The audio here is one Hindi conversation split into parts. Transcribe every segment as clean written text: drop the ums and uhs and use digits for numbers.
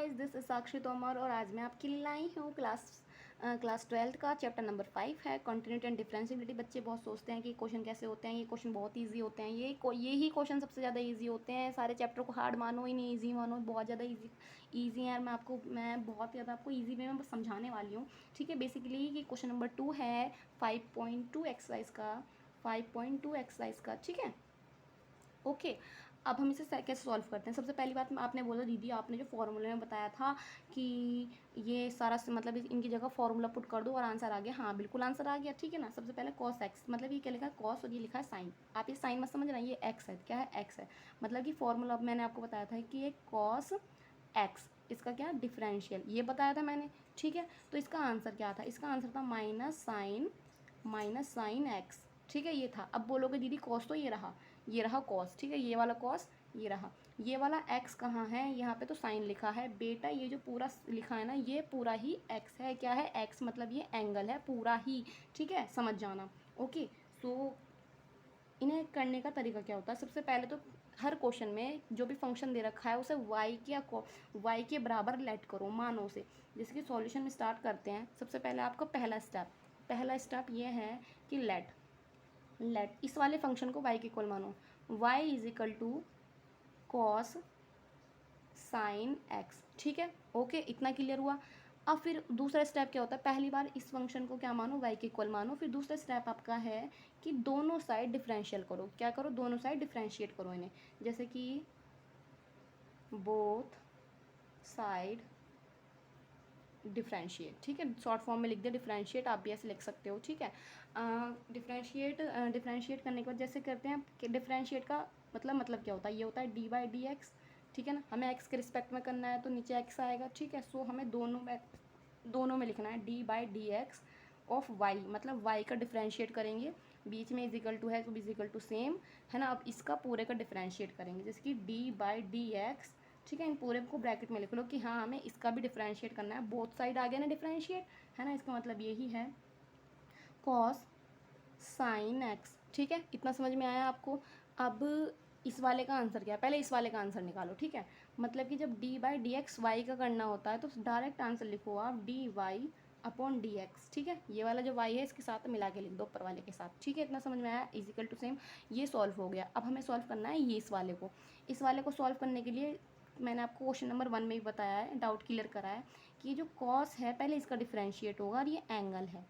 गाइस, दिस इज साक्षी तोमर और आज मैं आपके लिए लाई हूँ क्लास 12th का चैप्टर नंबर 5 है कंटिन्यूटी एंड डिफरेंशिएबिलिटी। बच्चे बहुत सोचते हैं कि क्वेश्चन कैसे होते हैं, ये क्वेश्चन बहुत इजी होते हैं, ये ही क्वेश्चन सबसे ज़्यादा इजी होते हैं। सारे चैप्टर को हार्ड मानो ही नहीं, इजी मानो, बहुत ज़्यादा इजी है। मैं बहुत ज़्यादा आपको इजी वे में बस समझाने वाली हूँ। ठीक है, बेसिकली कि क्वेश्चन नंबर 2 है 5.2 एक्सरसाइज का, 5.2 एक्सरसाइज का। ठीक है, ओके। अब हम इसे कैसे सॉल्व करते हैं। सबसे पहली बात आपने बोला दीदी आपने जो फॉर्मूले में बताया था कि ये सारा मतलब इनकी जगह फॉर्मूला पुट कर दो और आंसर आ गया। हाँ बिल्कुल आंसर आ गया। ठीक है ना। सबसे पहले कॉस एक्स, मतलब ये क्या लिखा है कॉस और ये लिखा है साइन। आप ये साइन मत समझना, ये एक्स है। क्या है? एक्स है। मतलब कि फॉर्मूला मैंने आपको बताया था कि ये कॉस एक्स, इसका क्या डिफरेंशियल, ये बताया था मैंने। ठीक है, तो इसका आंसर क्या था? इसका आंसर था माइनस साइन एक्स। ठीक है, ये था। अब बोलोगे दीदी कॉस तो ये रहा कॉस। ठीक है, ये वाला कॉस, ये रहा। ये वाला एक्स कहाँ है? यहाँ पे तो साइन लिखा है बेटा। ये जो पूरा लिखा है ना, ये पूरा ही एक्स है। क्या है? एक्स, मतलब ये एंगल है पूरा ही। ठीक है, समझ जाना। ओके, सो इन्हें करने का तरीका क्या होता है? सबसे पहले तो हर क्वेश्चन में जो भी फंक्शन दे रखा है उसे वाई के बराबर लेट करो, मानो से। जैसे कि सॉल्यूशन में स्टार्ट करते हैं। सबसे पहले आपका पहला स्टेप ये है कि लेट इस वाले फंक्शन को y के इक्वल मानो। y is equal to cos sine x. ठीक है, ओके, इतना क्लियर हुआ। अब फिर दूसरा स्टेप क्या होता है? पहली बार इस फंक्शन को क्या मानो? y के इक्वल मानो। फिर दूसरा स्टेप आपका है कि दोनों साइड डिफरेंशियल करो। क्या करो? दोनों साइड डिफरेंशिएट करो इन्हें। जैसे कि बोथ साइड डिफरेंशिएट। ठीक है, शॉर्ट फॉर्म में लिख दिया डिफरेंशिएट, आप भी ऐसे लिख सकते हो। ठीक है, डिफरेंशिएट करने के बाद जैसे करते हैं कि डिफरेंशिएट का मतलब क्या होता है? ये होता है डी बाई डी एक्स। ठीक है ना, हमें एक्स के रिस्पेक्ट में करना है तो नीचे एक्स आएगा। ठीक है, सो हमें दोनों में लिखना है d by d x of y, मतलब वाई का डिफरेंशिएट करेंगे। बीच में इजिकल टू है तो इजिकल टू सेम है ना। अब इसका पूरे का डिफरेंशिएट करेंगे, जैसे कि डी बाई डी एक्स। ठीक है, इन पूरे को ब्रैकेट में लिख लो कि हाँ हमें इसका भी डिफरेंशिएट करना है। बोथ साइड आ गया ना डिफरेंशिएट, है ना। इसका मतलब यही है कॉस साइन एक्स। ठीक है, इतना समझ में आया आपको? अब इस वाले का आंसर क्या है? पहले इस वाले का आंसर निकालो। ठीक है, मतलब कि जब d by d x y का करना होता है तो डायरेक्ट आंसर लिखो आप d y upon d x. ठीक है, ये वाला जो वाई है इसके साथ मिला के लिख दो ऊपर वाले के साथ। ठीक है, इतना समझ में आया? इजिकल टू सेम, ये सॉल्व हो गया। अब हमें सॉल्व करना है ये इस वाले को सॉल्व करने के लिए मैंने आपको क्वेश्चन नंबर 1 में भी बताया है, डाउट क्लियर करा है कि ये जो कॉस है पहले इसका डिफरेंशिएट होगा और ये एंगल है।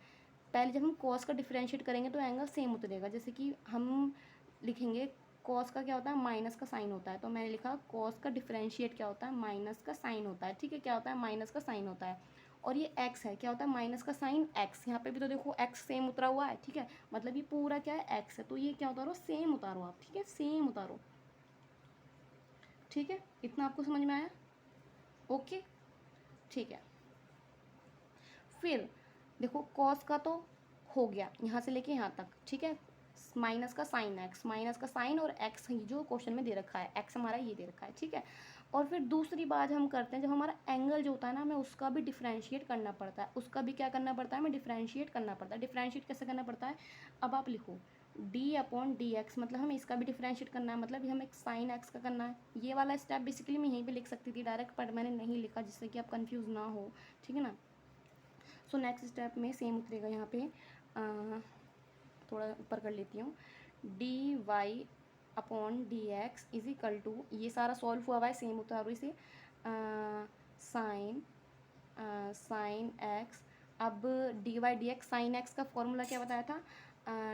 पहले जब हम कॉस का डिफरेंशिएट करेंगे तो एंगल सेम उतरेगा। जैसे कि हम लिखेंगे कॉस का क्या होता है? माइनस का साइन होता है। तो मैंने लिखा कॉस का डिफरेंशिएट क्या होता है? माइनस का साइन होता है। ठीक है, क्या होता है? माइनस का साइन होता है। और ये एक्स है, क्या होता है? माइनस का साइन एक्स। यहाँ पे भी तो देखो एक्स सेम उतरा हुआ है। ठीक है, मतलब ये पूरा क्या है? एक्स है। तो ये क्या उतारो? सेम उतारो आप। ठीक है, सेम उतारो। ठीक है, इतना आपको समझ में आया? ओके, ठीक है। फिर देखो कॉस का तो हो गया यहाँ से लेके यहाँ तक। ठीक है, माइनस का साइन और एक्स जो क्वेश्चन में दे रखा है, एक्स हमारा ये दे रखा है। ठीक है, और फिर दूसरी बात हम करते हैं, जब हमारा एंगल जो होता है ना, हमें उसका भी डिफरेंशिएट करना पड़ता है। उसका भी क्या करना पड़ता है? हमें डिफरेंशिएट करना पड़ता है। डिफरेंशिएट कैसे करना पड़ता है? अब आप लिखो डी अपॉन डी एक्स, मतलब हमें इसका भी डिफरेंशिएट करना है, मतलब हमें एक साइन एक्स का करना है। ये वाला स्टेप बेसिकली मैं यहीं पे लिख सकती थी डायरेक्ट, पर मैंने नहीं लिखा जिससे कि आप कंफ्यूज ना हो। ठीक है ना। सो नेक्स्ट स्टेप में सेम उतरेगा यहाँ पे। थोड़ा ऊपर कर लेती हूँ। D y upon d x is equal to, ये सारा सॉल्व हुआ है, सेम उतारो इसे। Sine x. अब d y d x, sine x का फॉर्मूला क्या बताया था?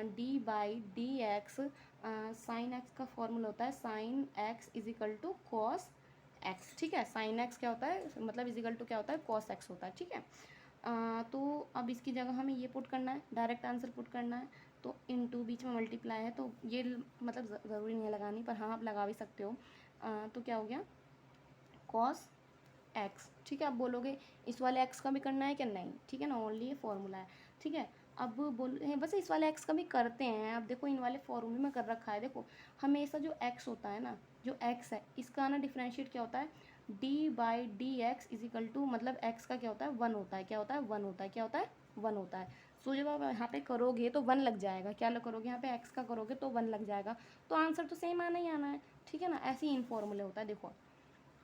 D by d x, sine x का फॉर्मूला होता है sine x is equal to cos x. ठीक है, साइन एक्स क्या होता है? मतलब इजिकल टू क्या होता है? कॉस एक्स होता है। ठीक है, तो अब इसकी जगह हमें ये पुट करना है, डायरेक्ट आंसर पुट करना है। तो इनटू बीच में मल्टीप्लाई है तो ये मतलब ज़रूरी नहीं है लगानी, पर हाँ आप लगा भी सकते हो। तो क्या हो गया? Cos x. ठीक है, अब बोलोगे इस वाले एक्स का भी करना है क्या? नहीं। ठीक है ना, ओनली ये फॉर्मूला है। ठीक है, अब बोल बस इस वाले एक्स का भी करते हैं। अब देखो इन वाले फॉर्मूले में कर रखा है, देखो हमेशा जो एक्स होता है ना, जो एक्स है इसका ना डिफरेंशिएट क्या होता है? D by d x is equal to, मतलब एक्स का क्या होता है? 1 होता है। क्या होता है? 1 होता है। क्या होता है? 1 होता है। सो जब आप यहाँ पे करोगे तो 1 लग जाएगा। क्या करोगे? यहाँ पे एक्स का करोगे तो 1 लग जाएगा। तो आंसर तो सेम आना ही आना है। ठीक है ना, ऐसे ही इन फॉर्मूले होता है। देखो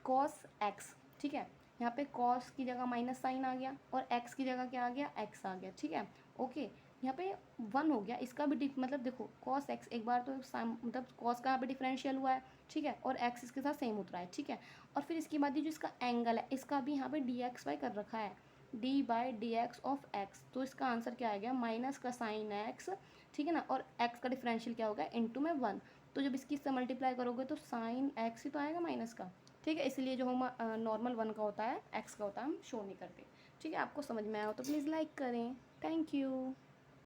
कॉस एक्स, ठीक है, यहाँ पे कॉस की जगह माइनस साइन आ गया और एक्स की जगह क्या आ गया, एक्स आ गया, ठीक है। ओके, यहाँ पे 1 हो गया, इसका भी मतलब देखो कॉस एक्स एक बार तो मतलब कॉस का यहाँ पे डिफरेंशियल हुआ है, ठीक है, और एक्स इसके साथ सेम उतरा है, ठीक है। और फिर इसके बाद ये जो इसका एंगल है इसका भी यहाँ पे डी एक्स वाई कर रखा है, d by d x of x, तो इसका आंसर क्या आ गया, माइनस का साइन एक्स, ठीक है ना, और एक्स का डिफरेंशियल क्या होगा, इंटू में 1, तो जब इसकी इससे मल्टीप्लाई करोगे तो साइन एक्स ही तो आएगा माइनस का, ठीक है। इसलिए जो हम नॉर्मल 1 का होता है, एक्स का होता है, हम शो नहीं करते, ठीक है। आपको समझ में आया हो तो प्लीज़ लाइक करें, थैंक यू।